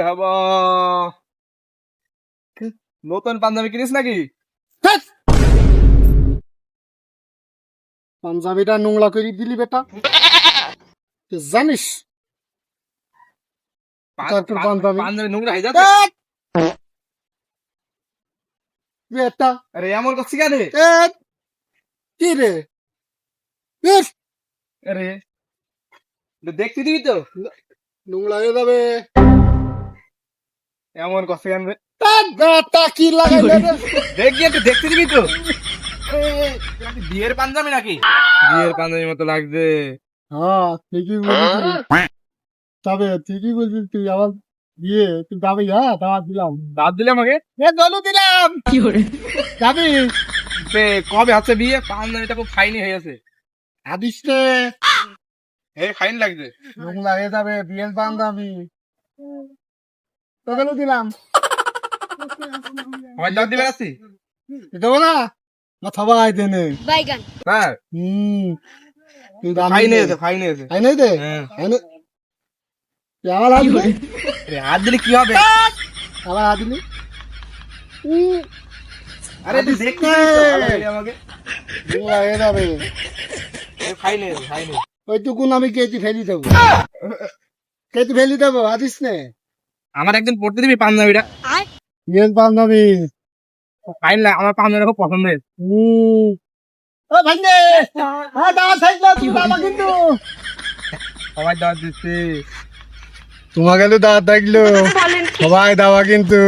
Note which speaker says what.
Speaker 1: হব। নতুন পাঞ্জাবি কিনিস নাকি?
Speaker 2: পাঞ্জাবিটা নোংরা করে দিলি বেটা, তুই জানিস তোর পাঞ্জাবি
Speaker 1: পাঞ্জাবি নোংরা হয়ে যাচ্ছে।
Speaker 2: বেটা।
Speaker 1: আরে এমন করছি কেন?
Speaker 2: কি রে?
Speaker 1: আরে দেখতে দিবি তো?
Speaker 2: নোংরা হয়ে যাবে।
Speaker 1: এমন করছি কেন?
Speaker 2: বেটা কি লাগাইলে রে?
Speaker 1: দেখবি একটু, দেখতে দিবি তো? বিয়ের পাঞ্জাবি নাকি? বিয়ের পাঞ্জাবির মতো লাগছে।
Speaker 2: হ্যাঁ ঠিকই বলছিস, তবে ঠিকই বলছিস তুই। আমার বিয়ে তুই যাবি? হ্যাঁ দাওয়াত দিলাম।
Speaker 1: দাঁত দিলে আমাকে?
Speaker 2: দলু দিলাম। যাবি?
Speaker 1: কবে হচ্ছে বিয়ে? পাঞ্জাবিটা খুব ফাইনি হয়ে গেছে।
Speaker 2: আদিস রে,
Speaker 1: ফাইন লাগছে।
Speaker 2: নোংরা হয়ে যাবে বিয়ের পাঞ্জাবি। দলু দিলাম।
Speaker 1: আমার দাঁত দিবে আসছি।
Speaker 2: দেবো না মাথা ভাই দেনে।
Speaker 1: হ্যাঁ
Speaker 2: তুই
Speaker 1: ফাইন হয়েছে, ফাইন হয়েছে।
Speaker 2: আই নাই দে
Speaker 1: হ্যাঁ।
Speaker 2: আমার হাত দিলি?
Speaker 1: হাত দিলে কি হবে?
Speaker 2: আমার হাত দিলি?
Speaker 1: আরে তুই দেখতে দিবি তো? ভালো করে আমাকে।
Speaker 2: নোংরা হয়ে যাবে।
Speaker 1: ফাইন হয়েছে, ফাইন হয়েছে।
Speaker 2: ওইটুকুন আমি কেটে ফেলি দেবো, কেটে ফেলি দেবো। আদিস নে,
Speaker 1: আমার একদিন পড়তে দিবি পাঞ্জাবিটা?
Speaker 2: বিয়ের পাঞ্জাবি।
Speaker 1: ফাইন লাগে, আমার পাঞ্জাবিটা খুব পছন্দ হয়েছে।
Speaker 2: ও ভাই নে, হ্যাঁ দাওয়াত খাইছো তুই বাবা কিন্তু।
Speaker 1: সবাই দাওয়াত দিচ্ছে।
Speaker 2: তোমাকে তো দাওয়াত থাকলো, সবাই দাওয়া কিন্তু।